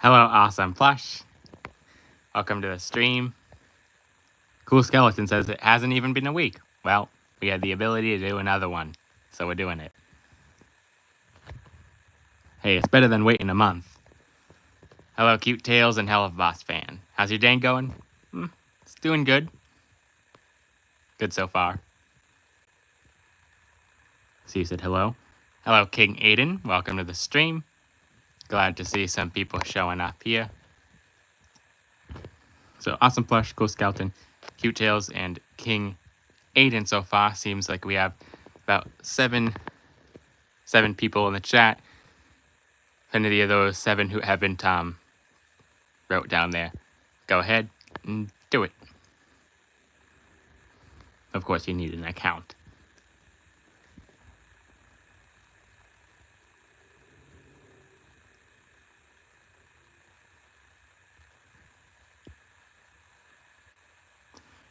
Hello, awesome plush. Welcome to the stream. Cool Skeleton says it hasn't even been a week. Well, we had the ability to do another one, so we're doing it. Hey, it's better than waiting a month. Hello, Cute Tails and Hell of Boss fan. How's your day going? It's doing good. Good so far. So you said hello? Hello, King Aiden. Welcome to the stream. Glad to see some people showing up here. So awesome plush, Cool Skeleton, Cute Tails, and King Aiden so far. Seems like we have about seven people in the chat. If any of those 7 who haven't wrote down there, go ahead and do it. Of course, you need an account.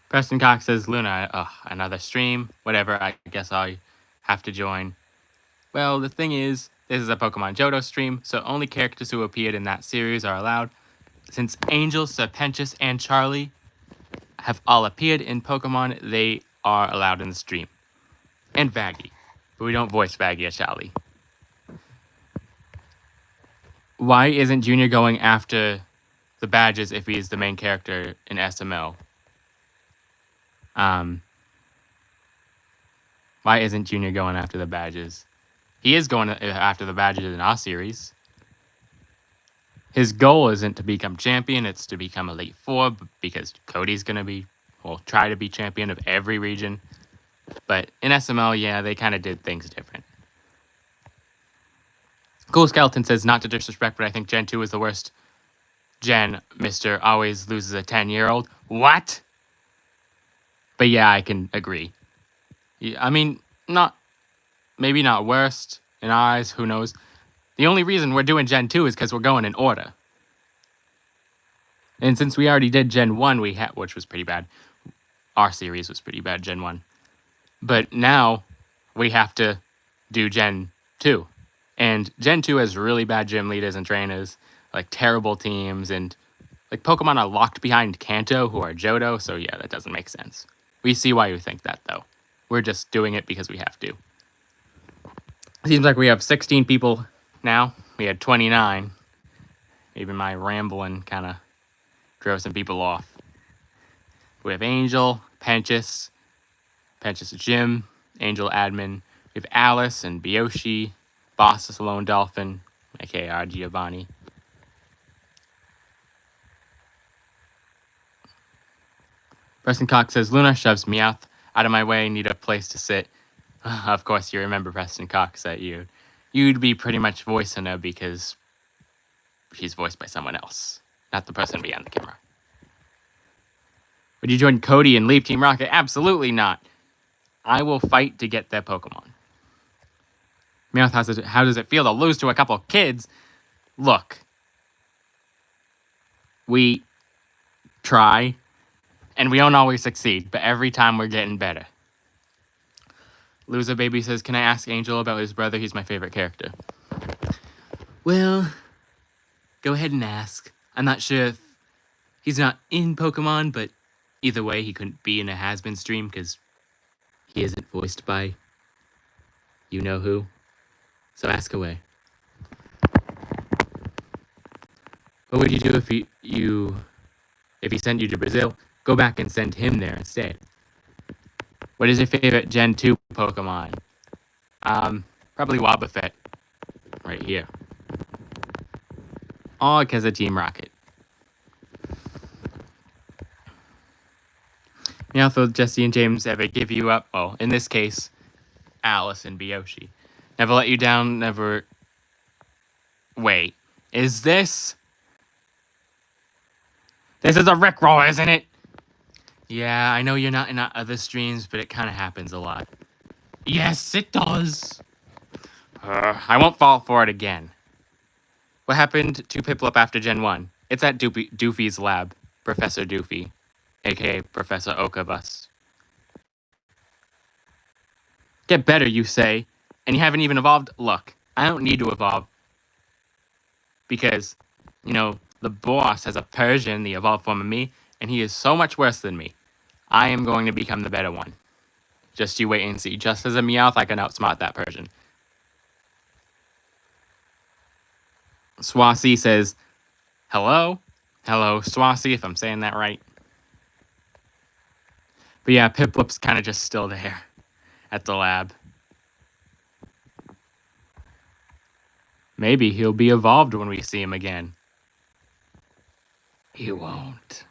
Preston Cox says, Luna, another stream. Whatever, I guess I have to join. Well, the thing is, this is a Pokemon Johto stream, so only characters who appeared in that series are allowed. Since Angel, Serpentious, and Charlie have all appeared in Pokemon, they are allowed in the stream. And Vaggie. But we don't voice Vaggie or Charlie. Why isn't Junior going after the badges if he's the main character in SML? Why isn't Junior going after the badges? He is going after the badges in our series. His goal isn't to become champion, it's to become Elite Four, because Cody's going to try to be champion of every region. But in SML, yeah, they kind of did things different. Cool Skeleton says, not to disrespect, but I think Gen 2 is the worst gen. Mr. Always loses a 10-year-old. What? But yeah, I can agree. I mean, maybe not worst in our eyes, who knows. The only reason we're doing Gen 2 is because we're going in order. And since we already did Gen 1, which was pretty bad. Our series was pretty bad, Gen 1. But now, we have to do Gen 2. And Gen 2 has really bad gym leaders and trainers, like terrible teams, and like Pokemon are locked behind Kanto, who are Johto, so yeah, that doesn't make sense. We see why you think that, though. We're just doing it because we have to. Seems like we have 16 people now. We had 29. Even my rambling kind of drove some people off. We have Angel, Penchus Jim, Angel Admin. We have Alice and Biyoshi, Boss Lone Dolphin, aka our Giovanni. Preston Cox says, Luna shoves Meowth out of my way, need a place to sit. Of course, you remember Preston Cox that you'd be pretty much voicing her because she's voiced by someone else, not the person behind the camera. Would you join Cody and leave Team Rocket? Absolutely not. I will fight to get their Pokemon. Meowth, how does it feel to lose to a couple kids? Look, we try, and we don't always succeed, but every time we're getting better. Loser Baby says, can I ask Angel about his brother? He's my favorite character. Well, go ahead and ask. I'm not sure if he's not in Pokemon, but either way, he couldn't be in a has-been stream because he isn't voiced by you-know-who. So ask away. What would you do if he sent you to Brazil? Go back and send him there instead. What is your favorite Gen 2 Pokemon? Probably Wobbuffet. Right here. All because of Team Rocket. Meowth, Jesse, and James ever give you up? Well, in this case, Alice and Biyoshi. Never let you down, never... Wait. Is this... This is a Rickroll, isn't it? Yeah, I know you're not in other streams, but it kind of happens a lot. Yes, it does. I won't fall for it again. What happened to Piplup after Gen 1? It's at Doofy's lab. Professor Doofy, a.k.a. Professor Okabus. Get better, you say, and you haven't even evolved? Look, I don't need to evolve. Because, the boss has a Persian, the evolved form of me, and he is so much worse than me. I am going to become the better one. Just you wait and see. Just as a Meowth, I can outsmart that Persian. Swasi says, hello? Hello, Swasi, if I'm saying that right. But yeah, Piplup's kind of just still there at the lab. Maybe he'll be evolved when we see him again. He won't.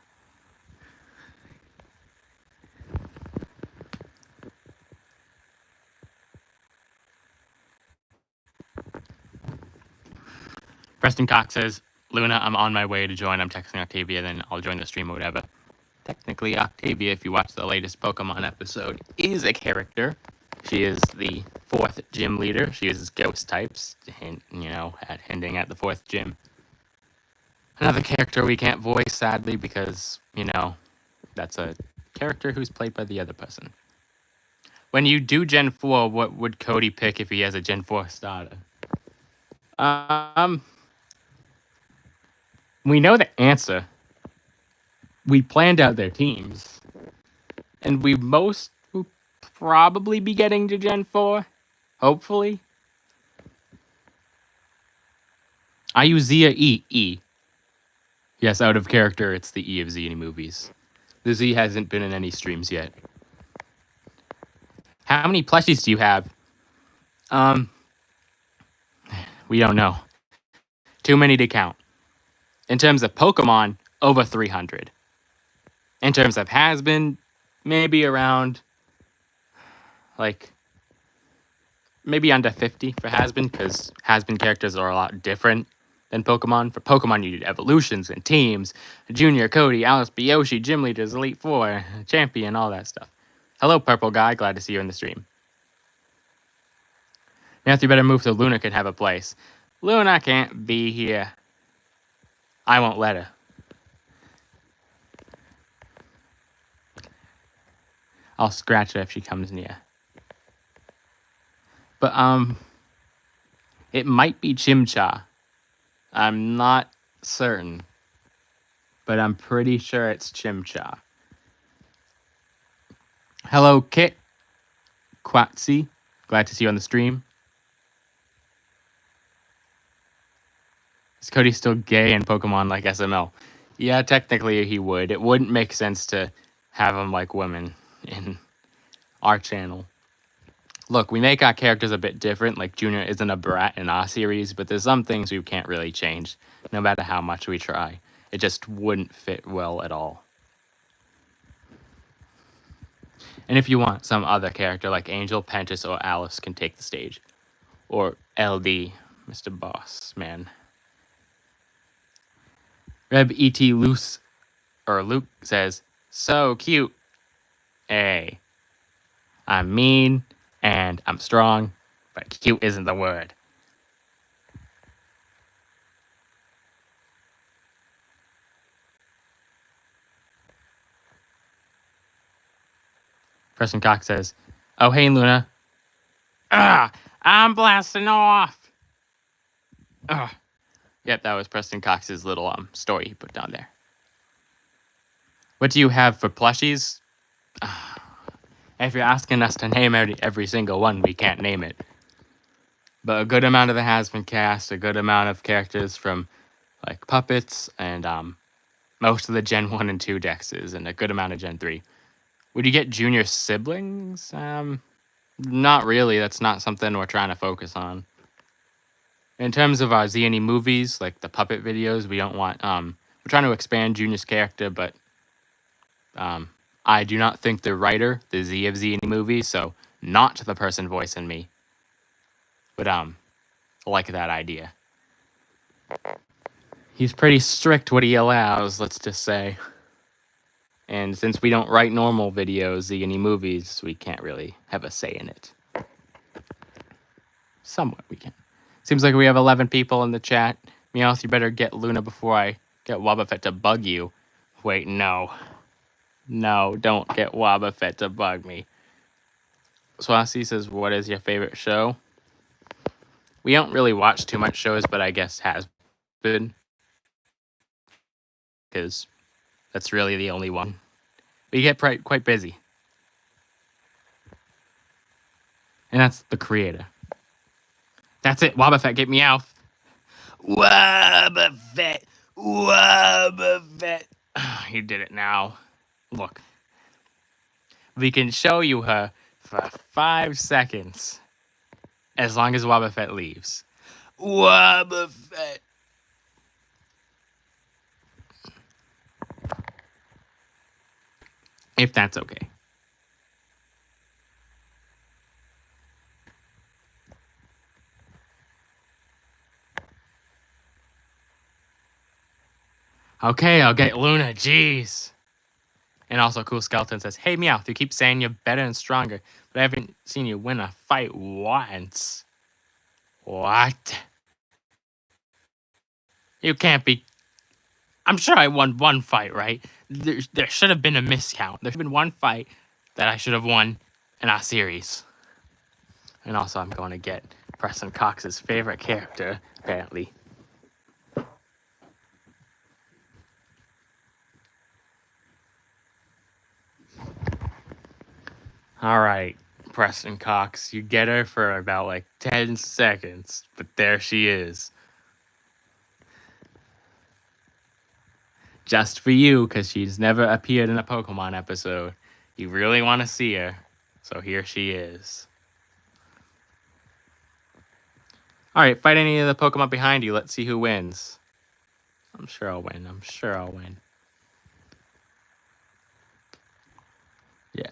Preston Cox says, Luna, I'm on my way to join. I'm texting Octavia, then I'll join the stream or whatever. Technically, Octavia, if you watch the latest Pokemon episode, is a character. She is the 4th gym leader. She uses ghost types, hinting at the 4th gym. Another character we can't voice, sadly, because, that's a character who's played by the other person. When you do Gen 4, what would Cody pick if he has a Gen 4 starter? We know the answer. We planned out their teams. And we most will probably be getting to Gen 4. Hopefully. I use Z or E. E. Yes, out of character, it's the E of Z any movies. The Z hasn't been in any streams yet. How many plushies do you have? We don't know. Too many to count. In terms of Pokemon, over 300. In terms of has-been, maybe around, maybe under 50 for has-been, because has-been characters are a lot different than Pokemon. For Pokemon, you need evolutions and teams. Junior, Cody, Alice, Yoshi, Gym Leaders, Elite Four, Champion, all that stuff. Hello, Purple Guy. Glad to see you in the stream. Matthew, better move so Luna can have a place. Luna can't be here. I won't let her. I'll scratch her if she comes near. But, it might be Chimchar. I'm not certain. But I'm pretty sure it's Chimchar. Hello, Kit. Quatsy. Glad to see you on the stream. Is Cody still gay in Pokemon like SML? Yeah, technically he would. It wouldn't make sense to have him like women in our channel. Look, we make our characters a bit different, like Junior isn't a brat in our series, but there's some things we can't really change, no matter how much we try. It just wouldn't fit well at all. And if you want, some other character like Angel, Pentis, or Alice can take the stage. Or LD, Mr. Boss Man. Reb E.T. Luke says, so cute. Hey, I'm mean and I'm strong, but cute isn't the word. Preston Cox says, oh, hey, Luna. I'm blasting off. Yep, that was Preston Cox's little story he put down there. What do you have for plushies? If you're asking us to name every single one, we can't name it. But a good amount of it has been cast, a good amount of characters from like puppets, and most of the Gen 1 and 2 dexes, and a good amount of Gen 3. Would you get junior siblings? Not really. That's not something we're trying to focus on. In terms of our Z&E movies, like the puppet videos, we don't want... we're trying to expand Junior's character, but I do not think the writer, the Z of Z&E movie, so not the person voicing me, but like that idea. He's pretty strict what he allows, let's just say. And since we don't write normal videos, Z&E movies, we can't really have a say in it. Somewhat we can. Seems like we have 11 people in the chat. Meowth, you better get Luna before I get Wobbuffet to bug you. Wait, no. No, don't get Wobbuffet to bug me. Swasi says, what is your favorite show? We don't really watch too much shows, but I guess has been. because that's really the only one. We get quite busy. And that's the creator. That's it. Wobbuffet, get Meowth. Wobbuffet. Wobbuffet. He did it now. Look. We can show you her for 5 seconds. As long as Wobbuffet leaves. Wobbuffet. If that's okay. Okay, I'll get Luna, jeez. And also Cool Skeleton says, hey Meowth, you keep saying you're better and stronger, but I haven't seen you win a fight once. What? You can't be... I'm sure I won one fight, right? There should have been a miscount. There should have been one fight that I should have won in our series. And also I'm going to get Preston Cox's favorite character, apparently. All right, Preston Cox, you get her for about like 10 seconds, but there she is. Just for you, because she's never appeared in a Pokemon episode. You really want to see her, so here she is. All right, fight any of the Pokemon behind you. Let's see who wins. I'm sure I'll win. I'm sure I'll win. Yeah.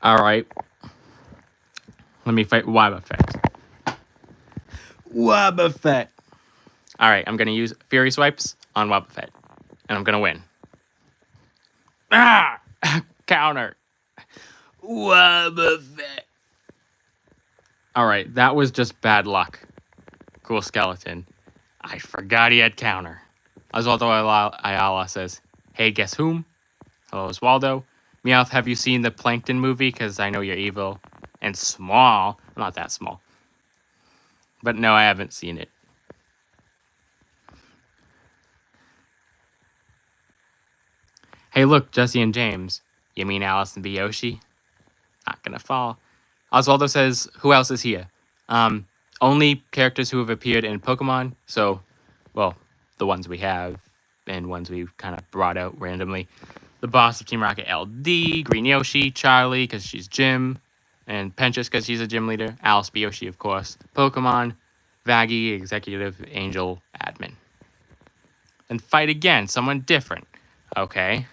All right. Let me fight Wobbuffet. Wobbuffet. All right, I'm going to use Fury Swipes on Wobbuffet, and I'm going to win. Ah! Counter. Wobbuffet. All right, that was just bad luck. Cool Skeleton. I forgot he had counter. Oswaldo Ayala says, hey, guess whom? Hello, Oswaldo. Meowth, have you seen the Plankton movie? Because I know you're evil. And small. I'm not that small. But no, I haven't seen it. Hey, look, Jesse and James. You mean Alice and Yoshi? Not gonna fall. Oswaldo says, who else is here? Only characters who have appeared in Pokemon. So, well, the ones we have and ones we kind of brought out randomly. The boss of Team Rocket, LD, Green Yoshi, Charlie, because she's gym, and Penchus, because she's a gym leader, Alice Yoshi, of course, Pokemon, Vaggie, executive, Angel, admin. And fight again, someone different. Okay.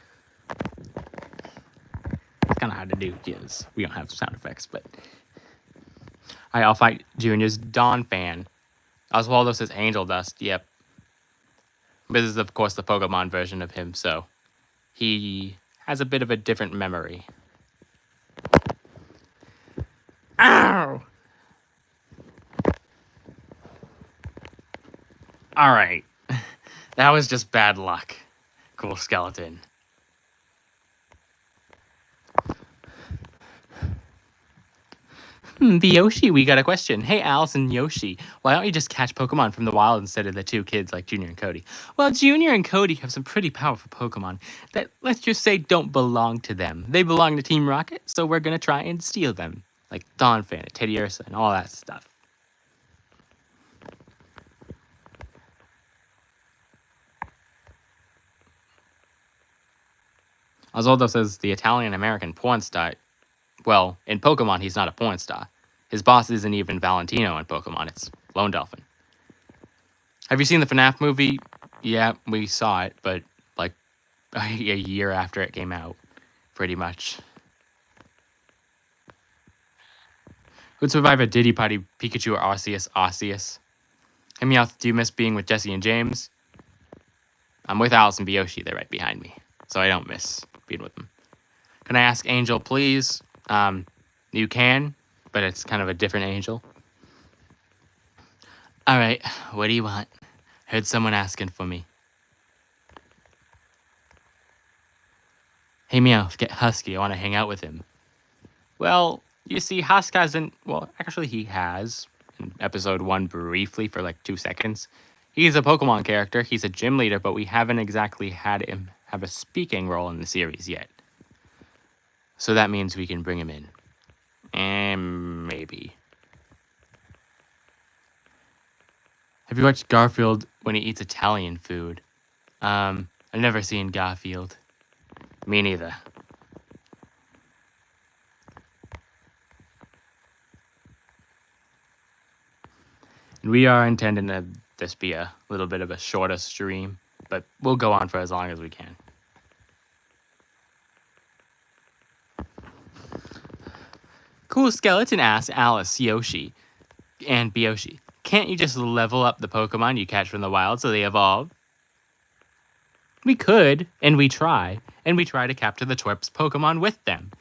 It's kind of hard to do, because we don't have sound effects, but... All right, I'll fight Junior's Dawn fan. Oswaldo says Angel Dust, yep. This is, of course, the Pokemon version of him, so... He has a bit of a different memory. Ow! Alright. That was just bad luck. Cool Skeleton. The Yoshi, we got a question. Hey, Alice and Yoshi, why don't you just catch Pokemon from the wild instead of the two kids like Junior and Cody? Well, Junior and Cody have some pretty powerful Pokemon that, let's just say, don't belong to them. They belong to Team Rocket, so we're going to try and steal them. Like Donphan, Teddiursa, and all that stuff. Oswaldo says the Italian-American porn star. Well, in Pokemon, he's not a porn star. His boss isn't even Valentino in Pokemon. It's Lone Dolphin. Have you seen the FNAF movie? Yeah, we saw it, but like a year after it came out, pretty much. Who'd survive a Diddy Party, Pikachu or Arceus? Arceus. Hey Meowth, do you miss being with Jesse and James? I'm with Alice and Yoshi. They're right behind me, so I don't miss being with them. Can I ask Angel, please? You can, but it's kind of a different Angel. All right, what do you want? Heard someone asking for me. Hey Meowth, get Husky. I want to hang out with him. Well, you see, Husk hasn't... Well, actually he has in episode 1 briefly for like 2 seconds. He's a Pokemon character. He's a gym leader, but we haven't exactly had him have a speaking role in the series yet. So that means we can bring him in. And maybe. Have you watched Garfield when he eats Italian food? I've never seen Garfield. Me neither. And we are intending to this be a little bit of a shorter stream, but we'll go on for as long as we can. Cool Skeleton asks Alice, Yoshi, and Byoshi, can't you just level up the Pokemon you catch from the wild so they evolve? We could, and we try to capture the Twerp's Pokemon with them.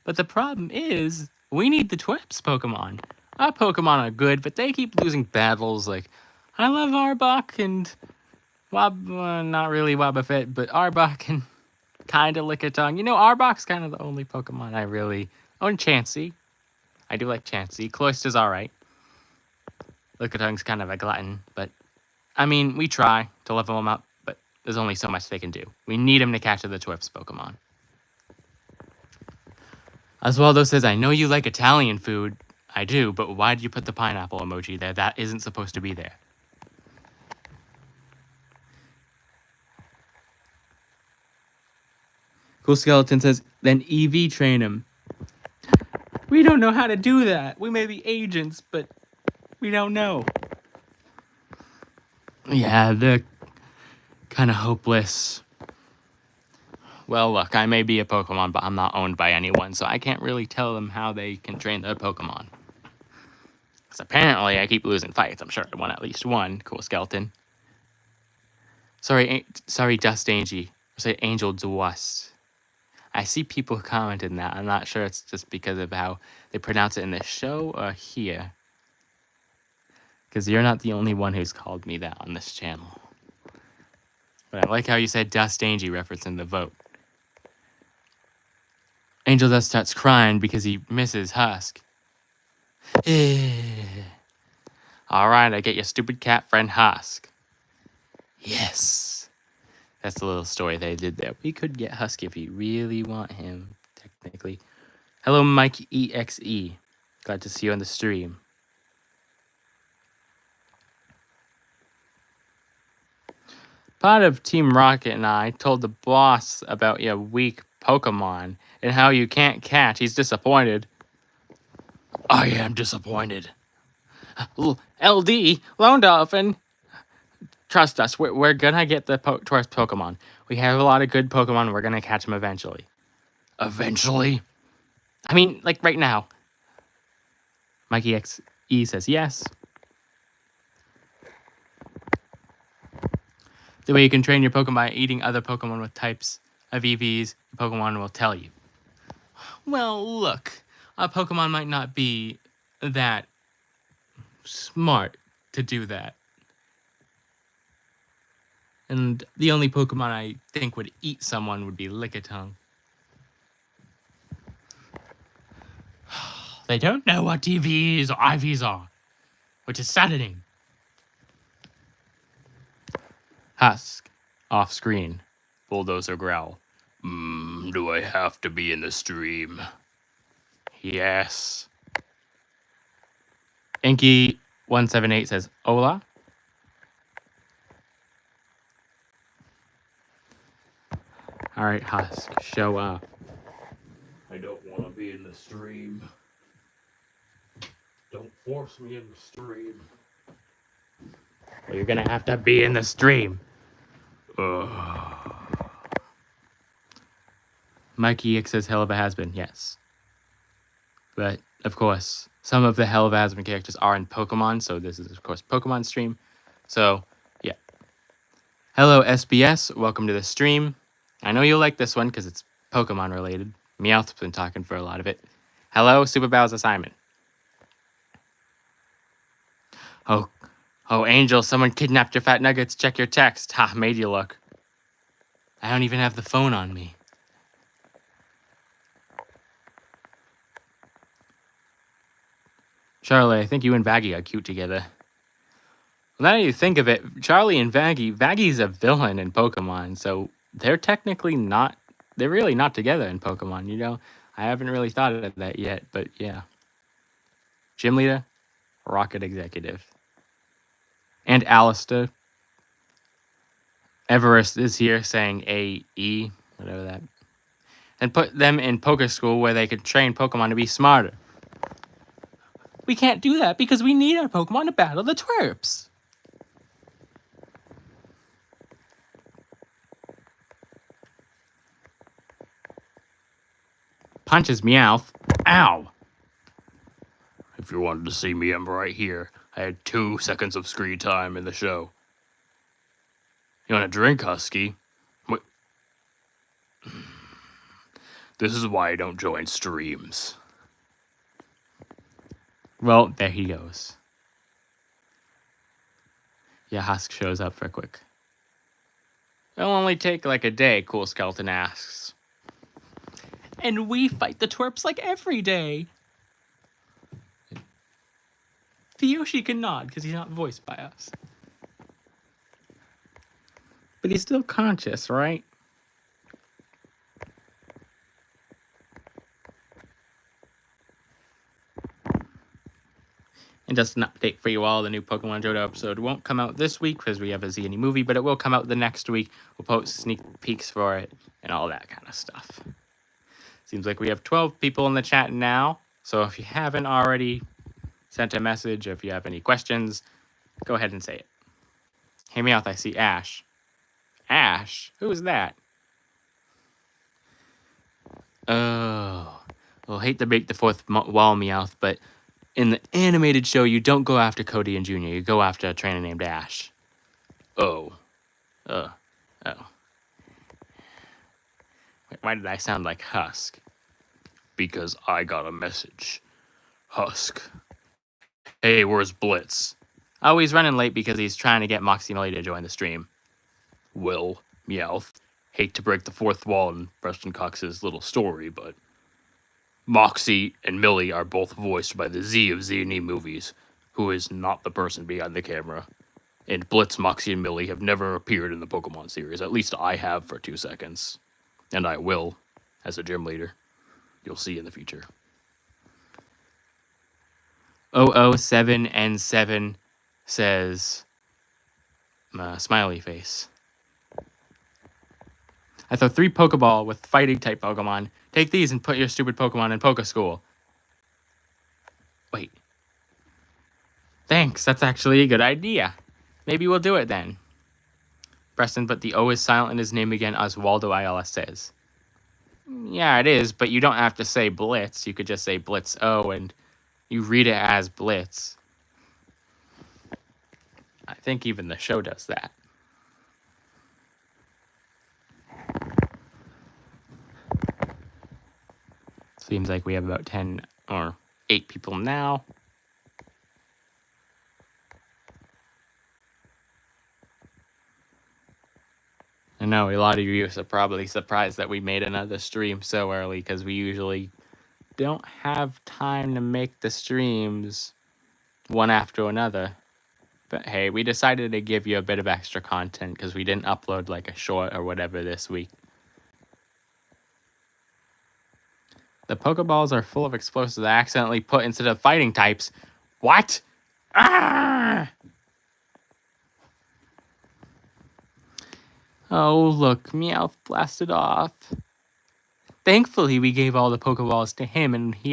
But the problem is, we need the Twerp's Pokemon. Our Pokemon are good, but they keep losing battles. Like, I love Arbok and not really Wobbuffet, but Arbok and kind of Lickitung. You know, Arbok's kind of the only Pokemon I really own. Chansey. I do like Chansey. Cloyster's alright. Lickitung's kind of a glutton, but I mean, we try to level them up, but there's only so much they can do. We need them to catch the Twerp's Pokemon. Oswaldo says, I know you like Italian food. I do, but why did you put the pineapple emoji there? That isn't supposed to be there. Cool Skeleton says, then EV train him. We don't know how to do that. We may be agents, but we don't know. Yeah, they're kind of hopeless. Well, look, I may be a Pokemon, but I'm not owned by anyone, so I can't really tell them how they can train their Pokemon. Because apparently I keep losing fights. I'm sure I won at least one. Cool Skeleton. Sorry, Dust Angie. Or say Angel Dust. I see people commenting that. I'm not sure it's just because of how they pronounce it in the show or here. Because you're not the only one who's called me that on this channel. But I like how you said Dust Angie referencing the vote. Angel Dust starts crying because he misses Husk. Alright, I get your stupid cat friend Husk. Yes. That's the little story they did there. We could get Husk if we really want him, technically. Hello, Mike EXE. Glad to see you on the stream. Part of Team Rocket and I told the boss about your weak Pokemon and how you can't catch. He's disappointed. I am disappointed. LD, Lone Dolphin. Trust us, we're gonna get the Twerp's Pokemon. We have a lot of good Pokemon, we're gonna catch them eventually. Eventually? I mean, like right now. Mikey XE says yes. The way you can train your Pokemon by eating other Pokemon with types of EVs, your Pokemon will tell you. Well, look, our Pokemon might not be that smart to do that. And the only Pokemon I think would eat someone would be Lickitung. They don't know what EVs or IVs are, which is saddening. Husk, off screen. Bulldozer growl. Do I have to be in the stream? Yes. Inky178 says, Hola? Alright, Husk, show up. I don't want to be in the stream. Don't force me in the stream. Well, you're gonna have to be in the stream. Mikey X says, hell of a has-been. Yes. But, of course, some of the hell of a has-been characters are in Pokemon, so this is, of course, Pokemon stream. So, yeah. Hello, SBS. Welcome to the stream. I know you'll like this one because it's Pokemon related. Meowth's been talking for a lot of it. Hello, Super Bowser's assignment. Oh, Angel, someone kidnapped your fat nuggets. Check your text. Ha, made you look. I don't even have the phone on me. Charlie, I think you and Baggy are cute together. Now that you think of it, Charlie and Vaggy's a villain in Pokemon, so they're technically not, they're really not together in Pokemon, you know? I haven't really thought of that yet, but yeah. Gym leader, Rocket executive. And Alistair. Everest is here saying A-E, whatever that. And put them in Poke School where they could train Pokemon to be smarter. We can't do that because we need our Pokemon to battle the twerps. Punches Meowth. Ow! If you wanted to see me, I'm right here. I had 2 seconds of screen time in the show. You want a drink, Husky? What? This is why I don't join streams. Well, there he goes. Yeah, Husk shows up for a quick. It'll only take like a day, Cool Skeleton asks. And we fight the twerps like every day. Yoshi can nod because he's not voiced by us. But he's still conscious, right? And just an update for you all, the new Pokemon Johto episode won't come out this week because we have a ZNE movie, but it will come out the next week. We'll post sneak peeks for it and all that kind of stuff. Seems like we have 12 people in the chat now, so if you haven't already sent a message, or if you have any questions, go ahead and say it. Hey, Meowth, I see Ash. Ash? Who is that? Oh. Well, hate to break the fourth wall, Meowth, but in the animated show, you don't go after Cody and Junior. You go after a trainer named Ash. Oh. Oh. Why did I sound like Husk? Because I got a message. Husk. Hey, where's Blitz? Oh, he's running late because he's trying to get Moxie Millie to join the stream. Well, Meowth, hate to break the fourth wall in Preston Cox's little story, but Moxie and Millie are both voiced by the Z of Z&E movies, who is not the person behind the camera. And Blitz, Moxie, and Millie have never appeared in the Pokemon series. At least I have for 2 seconds. And I will, as a gym leader. You'll see in the future. 007 and 7 says, smiley face. I throw 3 Pokeball with fighting type Pokemon. Take these and put your stupid Pokemon in Poke School. Wait. Thanks, that's actually a good idea. Maybe we'll do it then. Preston, but the O is silent in his name again, Oswaldo ILS says. Yeah, it is, but you don't have to say Blitz. You could just say Blitz O, and you read it as Blitz. I think even the show does that. Seems like we have about 10 or 8 people now. I know a lot of you are probably surprised that we made another stream so early because we usually don't have time to make the streams one after another. But hey, we decided to give you a bit of extra content because we didn't upload like a short or whatever this week. The Pokeballs are full of explosives I accidentally put instead of fighting types. What? Ah! Oh, look, Meowth blasted off. Thankfully, we gave all the Pokeballs to him, and he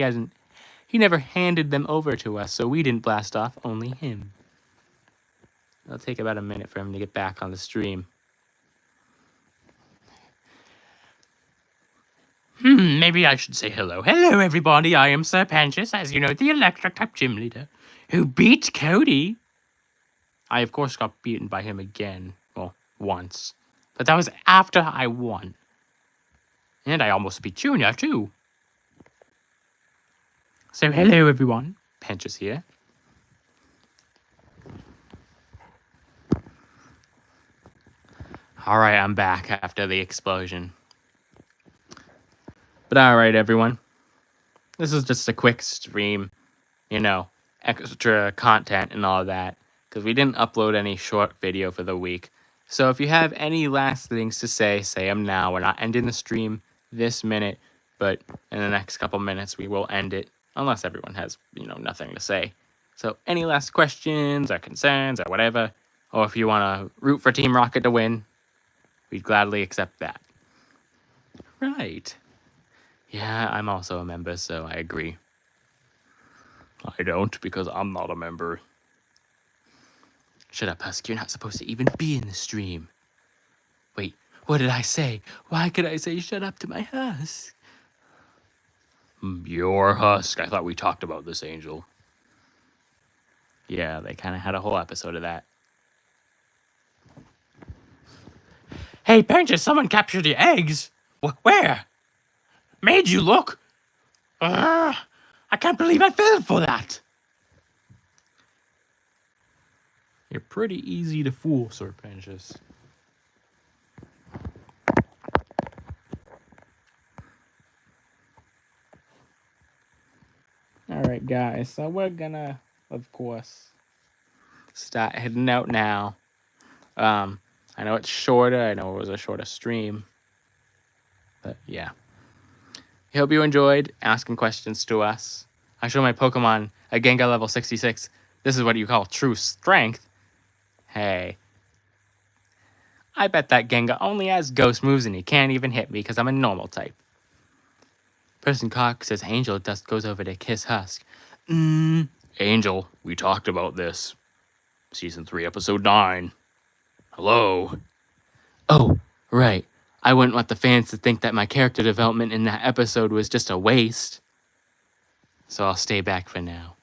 never handed them over to us, so we didn't blast off, only him. It'll take about a minute for him to get back on the stream. Maybe I should say hello. Hello, everybody. I am Sir Panchus, as you know, the electric-type gym leader, who beat Cody. I, of course, got beaten by him again. Well, once. But that was after I won. And I almost beat Junior, too. So, hello, everyone. Panchus here. Alright, I'm back after the explosion. But alright, everyone. This is just a quick stream. You know, extra content and all that. because we didn't upload any short video for the week. So if you have any last things to say them now. We're not ending the stream this minute, but in the next couple minutes we will end it, unless everyone has, nothing to say. So any last questions or concerns or whatever, or if you want to root for Team Rocket to win, we'd gladly accept that. Right. Yeah, I'm also a member, so I agree. I don't, because I'm not a member. Shut up, Husk. You're not supposed to even be in the stream. Wait, what did I say? Why could I say shut up to my Husk? Your Husk. I thought we talked about this, Angel. Yeah, they kind of had a whole episode of that. Hey, Panchas, someone captured your eggs. Where? Made you look? I can't believe I fell for that. You're pretty easy to fool, Sir Panchas. Alright, guys, so we're gonna, of course, start heading out now. I know it's shorter. I know it was a shorter stream. But yeah. I hope you enjoyed asking questions to us. I show my Pokemon a Gengar level 66. This is what you call true strength. Hey. I bet that Gengar only has ghost moves and he can't even hit me because I'm a normal type. Person Cock says Angel Dust goes over to kiss Husk. Angel, we talked about this. Season 3, Episode 9. Hello? Oh, right. I wouldn't want the fans to think that my character development in that episode was just a waste. So I'll stay back for now.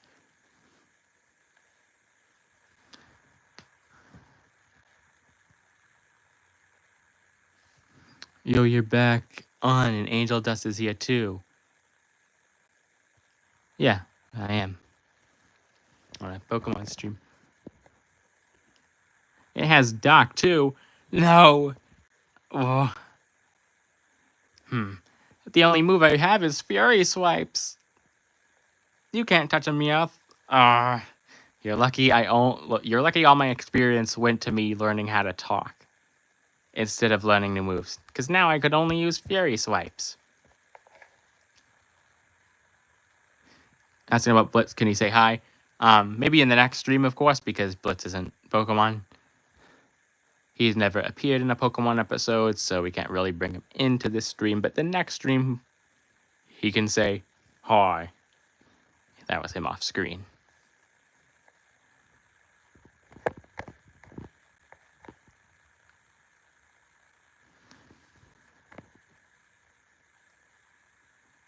Yo, you're back on and Angel Dust is here too. Yeah, I am. On a Pokemon stream. It has Doc too. No. Oh. The only move I have is Fury Swipes. You can't touch a Meowth. You're lucky you're lucky all my experience went to me learning how to talk instead of learning new moves, because now I could only use Fury Swipes. Asking about Blitz, can you say hi? Maybe in the next stream, of course, because Blitz isn't Pokemon. He's never appeared in a Pokemon episode, so we can't really bring him into this stream, but the next stream, he can say hi. That was him off screen.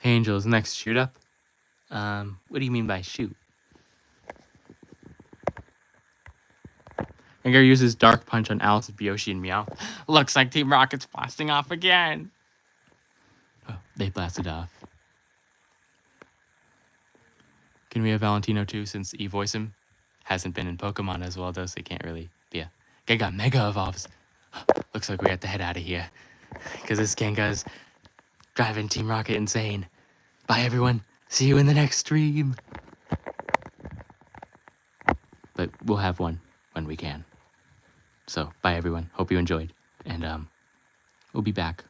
Angel's next shoot up? What do you mean by shoot? Gengar uses Dark Punch on Alice, Byoshi, and Meowth. Looks like Team Rocket's blasting off again. Oh, they blasted off. Can we have Valentino too, since E-Voice him? Hasn't been in Pokemon as well, though, so he can't really be a... Gengar Mega Evolves. Looks like we have to head out of here, because this Gengar's driving Team Rocket insane. Bye, everyone. See you in the next stream. But we'll have one when we can. So, bye, everyone. Hope you enjoyed. And, we'll be back.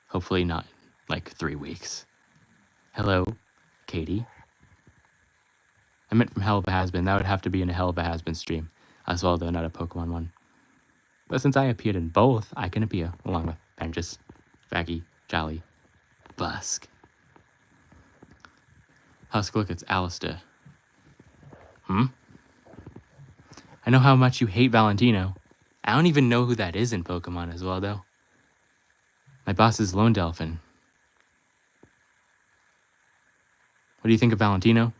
Hopefully not, like, 3 weeks. Hello, Katie. I meant from Hell of a Has-Been. That would have to be in a Hell of a Has-Been stream as well, though, not a Pokemon one. But since I appeared in both, I can appear, along with Panchas, Faggy, Jolly, Busk. Husk, look, it's Alistair. I know how much you hate Valentino. I don't even know who that is in Pokemon as well, though. My boss is Lone Delphin. What do you think of Valentino?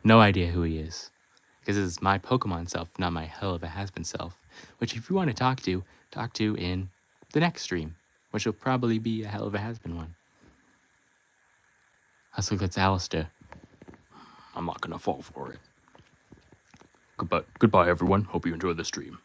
No idea who he is. Because it's my Pokemon self, not my Hell of a Has-Been self. Which if you want to talk to in the next stream. Which will probably be a Hell of a Has-Been one. Husk, look, it's Alistair. I'm not gonna fall for it. Goodbye, everyone. Hope you enjoyed the stream.